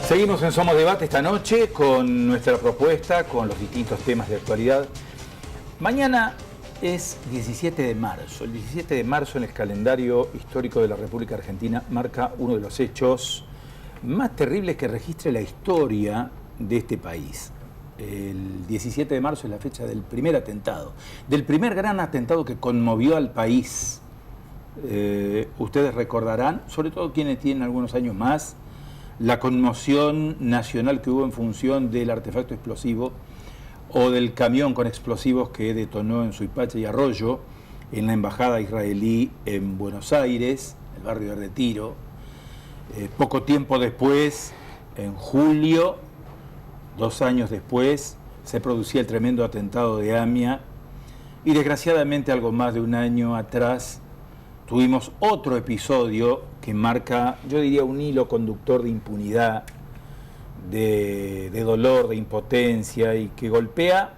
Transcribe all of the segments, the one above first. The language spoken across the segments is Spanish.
Seguimos en Somos Debate esta noche con nuestra propuesta, con los distintos temas de actualidad. Mañana es 17 de marzo. El 17 de marzo en el calendario histórico de la República Argentina marca uno de los hechos más terribles que registre la historia de este país. El 17 de marzo es la fecha del primer atentado, del primer gran atentado que conmovió al país. Ustedes recordarán, sobre todo quienes tienen algunos años más, la conmoción nacional que hubo en función del artefacto explosivo o del camión con explosivos que detonó en Suipacha y Arroyo, en la embajada israelí en Buenos Aires, el barrio de Retiro. Poco tiempo después, en julio, 2 años después, se producía el tremendo atentado de AMIA y desgraciadamente algo más de un año atrás tuvimos otro episodio que marca, yo diría, un hilo conductor de impunidad, de dolor, de impotencia y que golpea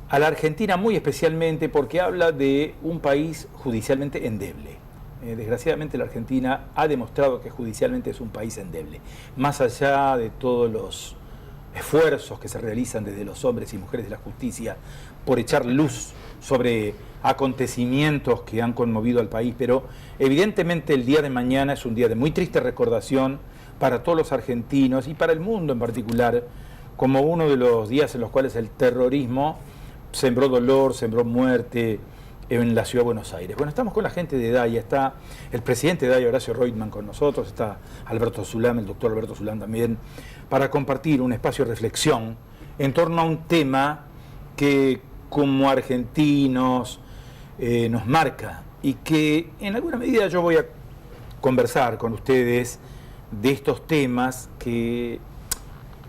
a la Argentina muy especialmente porque habla de un país judicialmente endeble. Desgraciadamente la Argentina ha demostrado que judicialmente es un país endeble. Más allá de todos los esfuerzos que se realizan desde los hombres y mujeres de la justicia por echar luz sobre acontecimientos que han conmovido al país, pero evidentemente el día de mañana es un día de muy triste recordación para todos los argentinos y para el mundo en particular, como uno de los días en los cuales el terrorismo sembró dolor, sembró muerte en la ciudad de Buenos Aires. Bueno, estamos con la gente de DAIA, está el presidente de DAIA, Horacio Reutemann, con nosotros, está Alberto Zulán, el doctor Alberto Zulán también, para compartir un espacio de reflexión en torno a un tema que como argentinos nos marca y que en alguna medida yo voy a conversar con ustedes de estos temas que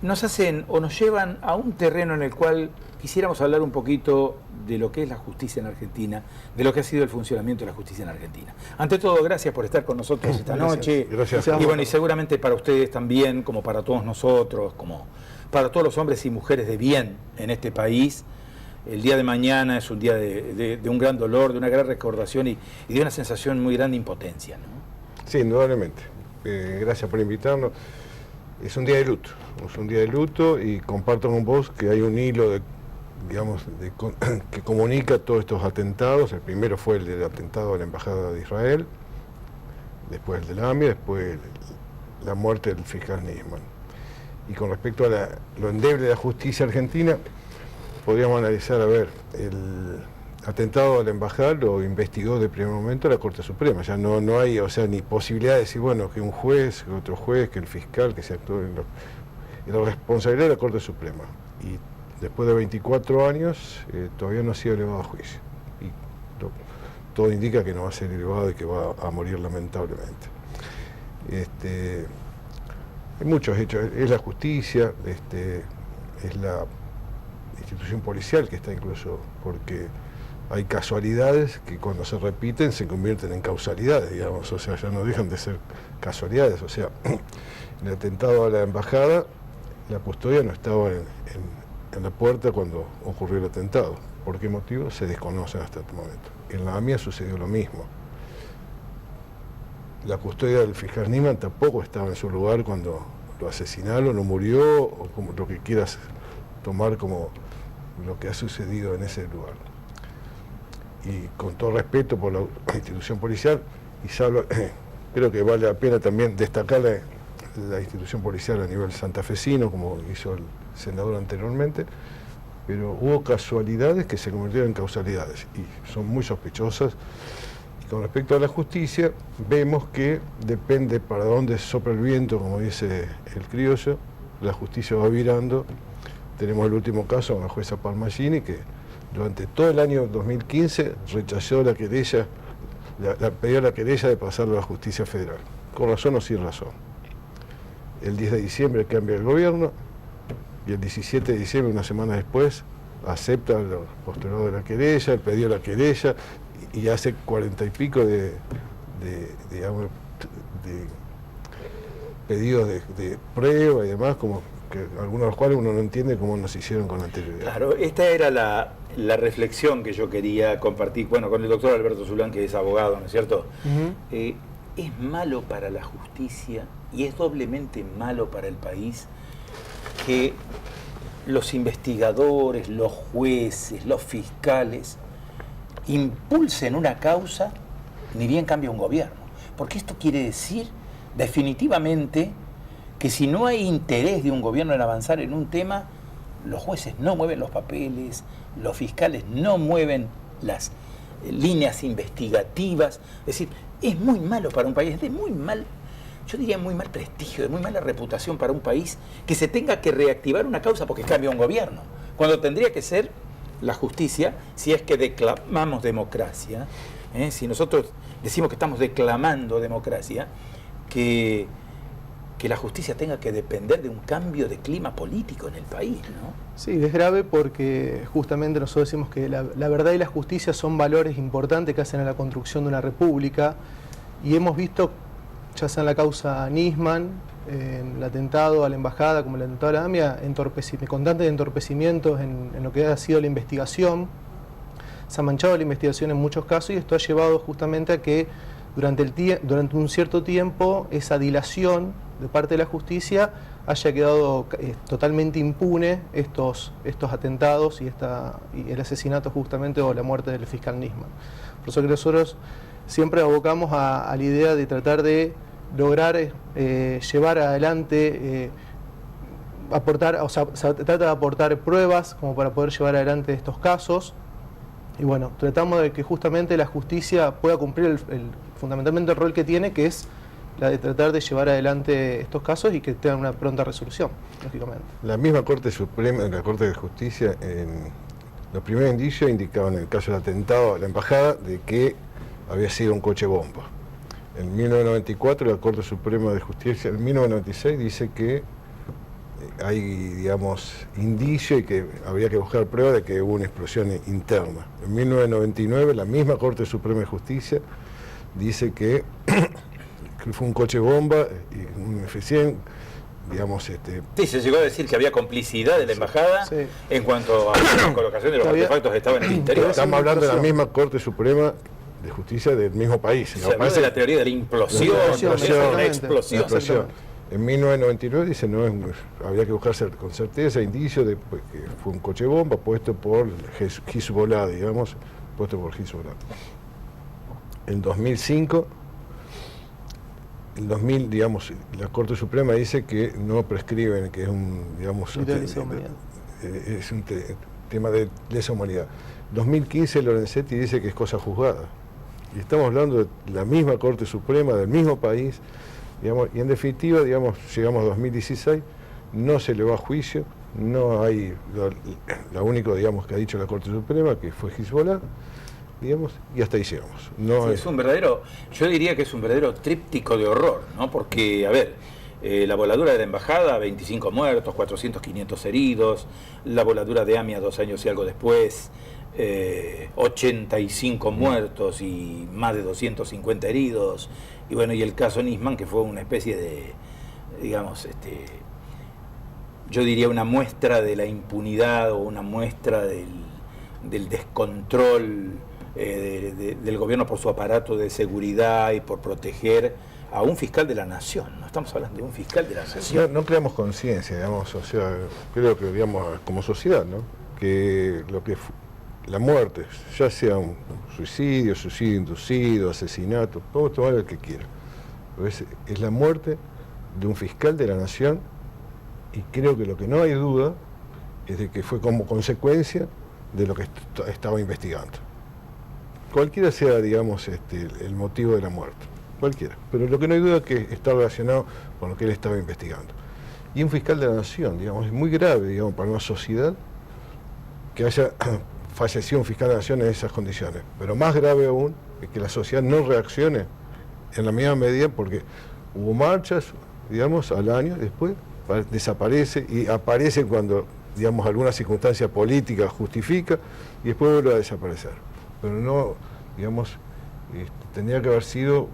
nos hacen o nos llevan a un terreno en el cual quisiéramos hablar un poquito de lo que es la justicia en Argentina, de lo que ha sido el funcionamiento de la justicia en Argentina. Ante todo, gracias por estar con nosotros esta noche. Gracias. Y bueno, y seguramente para ustedes también, como para todos nosotros, como para todos los hombres y mujeres de bien en este país, el día de mañana es un día de un gran dolor, de una gran recordación y de una sensación muy grande de impotencia, ¿no? Sí, indudablemente. Gracias por invitarnos. Es un día de luto, y comparto con vos que hay un hilo que comunica todos estos atentados. El primero fue el del atentado a la Embajada de Israel, después el de la AMIA, después la muerte del fiscal Nisman. Y con respecto a lo endeble de la justicia argentina, podríamos analizar, el atentado a la Embajada lo investigó de primer momento la Corte Suprema. Ya no hay, ni posibilidad de decir, bueno, que un juez, que otro juez, que el fiscal, que se actúe en la responsabilidad de la Corte Suprema. Y después de 24 años todavía no ha sido elevado a juicio. Y todo indica que no va a ser elevado y que va a morir lamentablemente. Hay muchos hechos. Es la justicia, es la institución policial que está incluso, porque hay casualidades que cuando se repiten se convierten en causalidades, digamos, ya no dejan de ser casualidades. En el atentado a la Embajada, la custodia no estaba en la puerta cuando ocurrió el atentado. ¿Por qué motivo? Se desconocen hasta este momento. En la AMIA sucedió lo mismo. La custodia del fiscal Nisman tampoco estaba en su lugar cuando lo asesinaron, o murió, o como lo que quieras tomar como lo que ha sucedido en ese lugar. Y con todo respeto por la institución policial, creo que vale la pena también destacar la institución policial a nivel santafesino, como hizo el senador anteriormente, pero hubo casualidades que se convirtieron en causalidades y son muy sospechosas. Y con respecto a la justicia, vemos que depende para dónde sopla el viento, como dice el criollo, la justicia va virando. Tenemos el último caso con la jueza Palmagini, que durante todo el año 2015 rechazó la querella, pidió la querella de pasarlo a la justicia federal, con razón o sin razón. El 10 de diciembre cambia el gobierno y el 17 de diciembre, una semana después, acepta el postergado de la querella, el pedido de la querella y hace 40 y pico de pedidos de prueba y demás, como que algunos de los cuales uno no entiende cómo nos hicieron con anterioridad. Claro, esta era la reflexión que yo quería compartir, con el doctor Alberto Zulán, que es abogado, ¿no es cierto? Es malo para la justicia y es doblemente malo para el país que los investigadores, los jueces, los fiscales impulsen una causa ni bien cambia un gobierno. Porque esto quiere decir definitivamente que si no hay interés de un gobierno en avanzar en un tema, los jueces no mueven los papeles, los fiscales no mueven las líneas investigativas. Es decir, es muy malo para un país, es de muy mal, yo diría muy mal prestigio, de muy mala reputación para un país que se tenga que reactivar una causa porque cambia un gobierno, cuando tendría que ser la justicia, si es que declamamos democracia, si nosotros decimos que estamos declamando democracia, que la justicia tenga que depender de un cambio de clima político en el país, ¿no? Sí, es grave porque justamente nosotros decimos que la verdad y la justicia son valores importantes que hacen a la construcción de una república, y hemos visto, ya sea en la causa Nisman, en el atentado a la embajada, como el atentado a la AMIA, constantes entorpecimientos en lo que ha sido la investigación. Se ha manchado la investigación en muchos casos, y esto ha llevado justamente a que durante un cierto tiempo esa dilación de parte de la justicia haya quedado totalmente impune estos atentados y el asesinato justamente o la muerte del fiscal Nisman. Por eso que nosotros siempre abocamos a la idea de tratar de lograr llevar adelante, se trata de aportar pruebas como para poder llevar adelante estos casos. Y bueno, tratamos de que justamente la justicia pueda cumplir fundamentalmente el rol que tiene, que es la de tratar de llevar adelante estos casos y que tengan una pronta resolución, lógicamente. La misma Corte Suprema, la Corte de Justicia, en los primeros indicios indicaban en el caso del atentado a la embajada de que había sido un coche bomba. En 1994 la Corte Suprema de Justicia, en 1996 dice que hay, digamos, indicio y que habría que buscar pruebas de que hubo una explosión interna. En 1999 la misma Corte Suprema de Justicia dice que fue un coche bomba y un F-100, digamos... Sí, se llegó a decir que había complicidad de la embajada en cuanto a la colocación de los artefactos que estaban en el interior. Estamos hablando de la misma Corte Suprema de Justicia del mismo país. Se habló de la teoría de la implosión, la explosión. En 1999 dice no había que buscarse con certeza indicios de que fue un coche bomba puesto por Hezbollah, digamos, puesto por Hezbollah. En 2005, digamos, la Corte Suprema dice que no prescriben, que es un, digamos, es un tema de lesa humanidad. En 2015 Lorenzetti dice que es cosa juzgada. Y estamos hablando de la misma Corte Suprema, del mismo país, digamos, y en definitiva, digamos, llegamos a 2016, no se le va a juicio, no hay, lo único, digamos, que ha dicho la Corte Suprema, que fue Hezbollah, digamos, y hasta ahí llegamos. No es un verdadero, yo diría que es un verdadero tríptico de horror, ¿no? Porque, a ver, la voladura de la embajada, 25 muertos, 400, 500 heridos, la voladura de AMIA 2 años y algo después, 85 muertos y más de 250 heridos, y bueno, y el caso Nisman, que fue una especie de, digamos, yo diría una muestra de la impunidad o una muestra del descontrol del gobierno por su aparato de seguridad y por proteger a un fiscal de la nación. No estamos hablando de un fiscal de la nación. No creamos conciencia, digamos, o sea, creo que, digamos, como sociedad, ¿no? Que lo que la muerte, ya sea un suicidio inducido, asesinato, podemos tomar el que quiera. Es la muerte de un fiscal de la nación, y creo que lo que no hay duda es de que fue como consecuencia de lo que estaba investigando. Cualquiera sea, digamos, el motivo de la muerte, cualquiera. Pero lo que no hay duda es que está relacionado con lo que él estaba investigando. Y un fiscal de la nación, digamos, es muy grave, digamos, para una sociedad que haya fallecido un fiscal de la nación en esas condiciones. Pero más grave aún es que la sociedad no reaccione en la misma medida, porque hubo marchas, digamos, al año, después desaparece y aparece cuando, digamos, alguna circunstancia política justifica, y después vuelve a desaparecer. Pero no, digamos, tendría que haber sido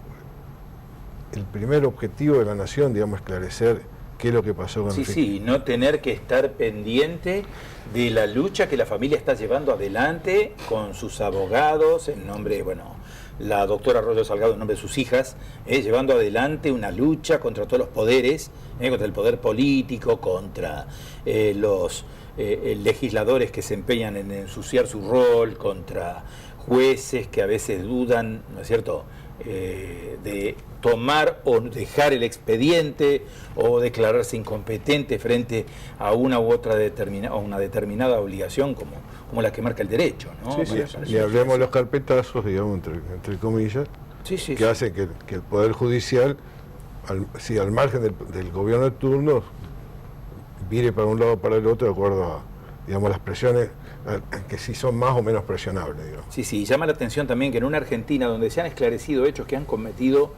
el primer objetivo de la nación, digamos, esclarecer qué es lo que pasó con el fiscal. Sí, no tener que estar pendiente de la lucha que la familia está llevando adelante con sus abogados en nombre, bueno, la doctora Arroyo Salgado en nombre de sus hijas, llevando adelante una lucha contra todos los poderes, contra el poder político, contra los legisladores que se empeñan en ensuciar su rol, contra jueces que a veces dudan, ¿no es cierto?, de tomar o dejar el expediente o declararse incompetente frente a una u otra una determinada obligación como la que marca el derecho, ¿no? Sí, sí, y hablemos de los carpetazos, digamos, entre comillas, que hacen que el Poder Judicial, al margen del gobierno de turno, vire para un lado o para el otro de acuerdo a, digamos, las presiones que sí son más o menos presionables, digamos. Sí, llama la atención también que en una Argentina donde se han esclarecido hechos que han cometido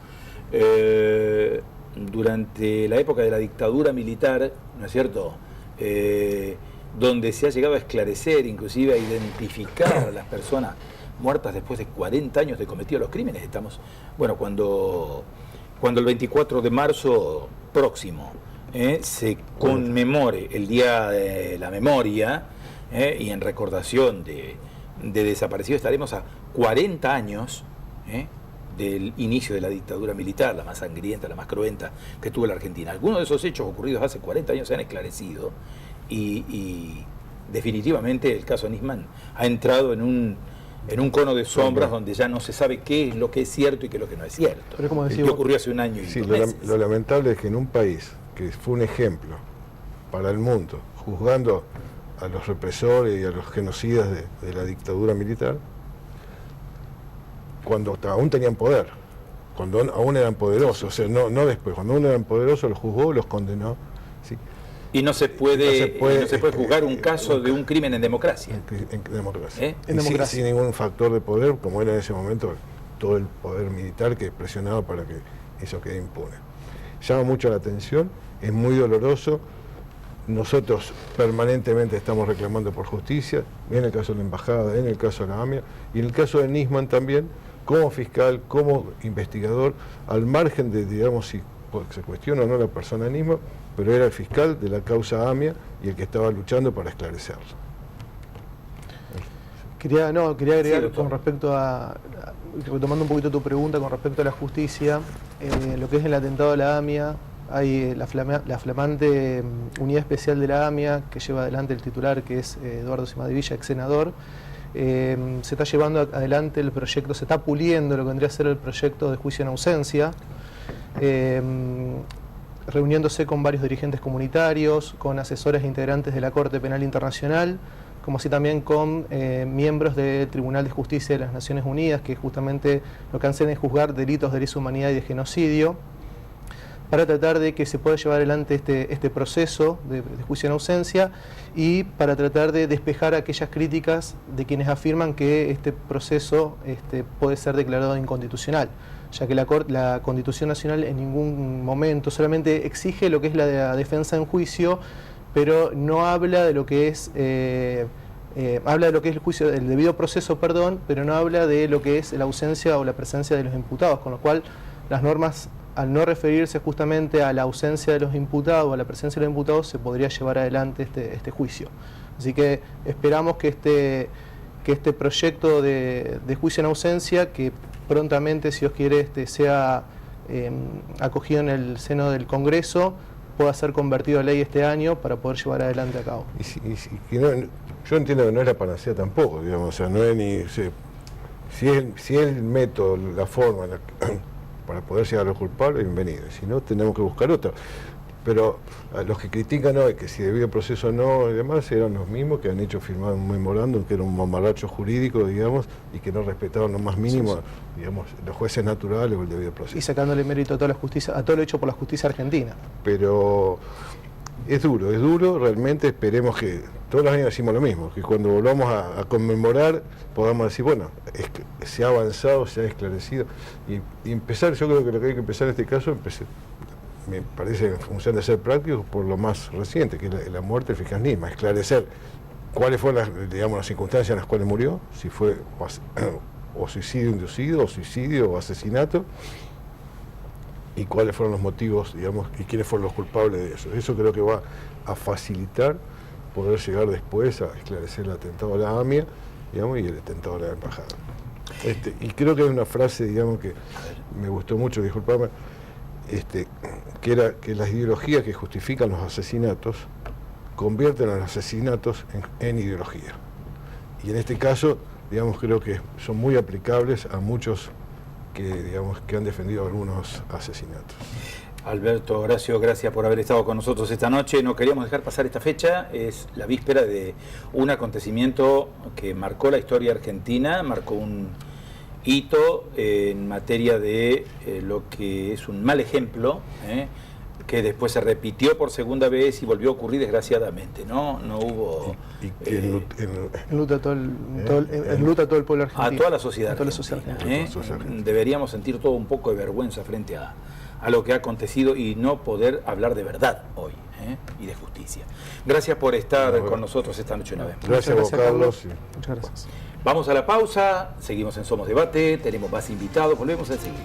durante la época de la dictadura militar, ¿no es cierto?, donde se ha llegado a esclarecer, inclusive a identificar a las personas muertas después de 40 años de cometido los crímenes. Estamos, bueno, cuando el 24 de marzo próximo se conmemore el Día de la Memoria, y en recordación de desaparecidos, estaremos a 40 años del inicio de la dictadura militar, la más sangrienta, la más cruenta que tuvo la Argentina. Algunos de esos hechos ocurridos hace 40 años se han esclarecido y definitivamente el caso Nisman ha entrado en un cono de sombras donde ya no se sabe qué es lo que es cierto y qué es lo que no es cierto. Pero como ¿Qué ocurrió hace un año y 2 meses? Lo lamentable es que en un país que fue un ejemplo para el mundo, juzgando a los represores y a los genocidas de la dictadura militar, cuando aún tenían poder, cuando aún eran poderosos, o sea, no después, cuando aún eran poderosos, los juzgó, los condenó. ¿Sí? Y no se puede juzgar un caso de un crimen en democracia. En democracia. Sin ningún factor de poder, como era en ese momento todo el poder militar que presionaba para que eso quede impune. Llama mucho la atención, es muy doloroso. Nosotros permanentemente estamos reclamando por justicia, en el caso de la embajada, en el caso de la AMIA, y en el caso de Nisman también, como fiscal, como investigador, al margen de, digamos, si se cuestiona o no la persona Nisman, pero era el fiscal de la causa AMIA y el que estaba luchando para esclarecerlo. Quería agregar con respecto retomando un poquito tu pregunta con respecto a la justicia, lo que es el atentado de la AMIA. Hay la flamante unidad especial de la AMIA que lleva adelante el titular, que es Eduardo Cimadevilla, ex senador. Se está llevando adelante el proyecto, se está puliendo lo que vendría a ser el proyecto de juicio en ausencia, reuniéndose con varios dirigentes comunitarios, con asesores e integrantes de la Corte Penal Internacional, como así también con miembros del Tribunal de Justicia de las Naciones Unidas, que justamente lo que hacen es juzgar delitos de lesa humanidad y de genocidio, para tratar de que se pueda llevar adelante este proceso de juicio en ausencia y para tratar de despejar aquellas críticas de quienes afirman que este proceso puede ser declarado inconstitucional, ya que la Constitución Nacional en ningún momento solamente exige lo que es la defensa en juicio, pero no habla de lo que es habla de lo que es el juicio, el debido proceso, perdón, pero no habla de lo que es la ausencia o la presencia de los imputados, con lo cual las normas, al no referirse justamente a la ausencia de los imputados o a la presencia de los imputados, se podría llevar adelante este juicio. Así que esperamos que este proyecto de juicio en ausencia, que prontamente, si Dios quiere, sea acogido en el seno del Congreso, pueda ser convertido a ley este año para poder llevar adelante a cabo. Yo entiendo que no es la panacea tampoco, digamos, o sea, no es ni... Si es el método, la forma para poder llegar a los culpables, bienvenido. Si no, tenemos que buscar otra. Pero a los que critican hoy que si debido proceso no y demás, eran los mismos que han hecho firmar un memorándum que era un mamarracho jurídico, digamos, y que no respetaban lo más mínimo, digamos, los jueces naturales o el debido proceso. Y sacándole mérito a toda la justicia, a todo lo hecho por la justicia argentina. Pero es duro, realmente esperemos que todos los años decimos lo mismo, que cuando volvamos a conmemorar podamos decir, bueno, se ha avanzado, se ha esclarecido, y empezar, yo creo que lo que hay que empezar en este caso, me parece en función de ser práctico, por lo más reciente, que es la muerte del fiscal Nisman, esclarecer cuáles fueron las circunstancias en las cuales murió, si fue o suicidio inducido, o suicidio, o asesinato, y cuáles fueron los motivos, digamos, y quiénes fueron los culpables de eso. Eso creo que va a facilitar poder llegar después a esclarecer el atentado a la AMIA, digamos, y el atentado a la embajada. Y creo que hay una frase, digamos, que me gustó mucho, disculpame, que era que las ideologías que justifican los asesinatos convierten a los asesinatos en ideología. Y en este caso, digamos, creo que son muy aplicables a muchos que han defendido algunos asesinatos. Alberto, Horacio, gracias por haber estado con nosotros esta noche. No queríamos dejar pasar esta fecha, es la víspera de un acontecimiento que marcó la historia argentina, marcó un hito en materia de lo que es un mal ejemplo, que después se repitió por segunda vez y volvió a ocurrir desgraciadamente, ¿no? No hubo... Y que enluta todo el pueblo argentino. A toda la sociedad a toda la sociedad argentina. Deberíamos sentir todo un poco de vergüenza frente a lo que ha acontecido y no poder hablar de verdad hoy, y de justicia. Gracias por estar con nosotros esta noche una vez. Gracias a vos, Carlos. Muchas gracias. Vamos a la pausa, seguimos en Somos Debate, tenemos más invitados, volvemos enseguida.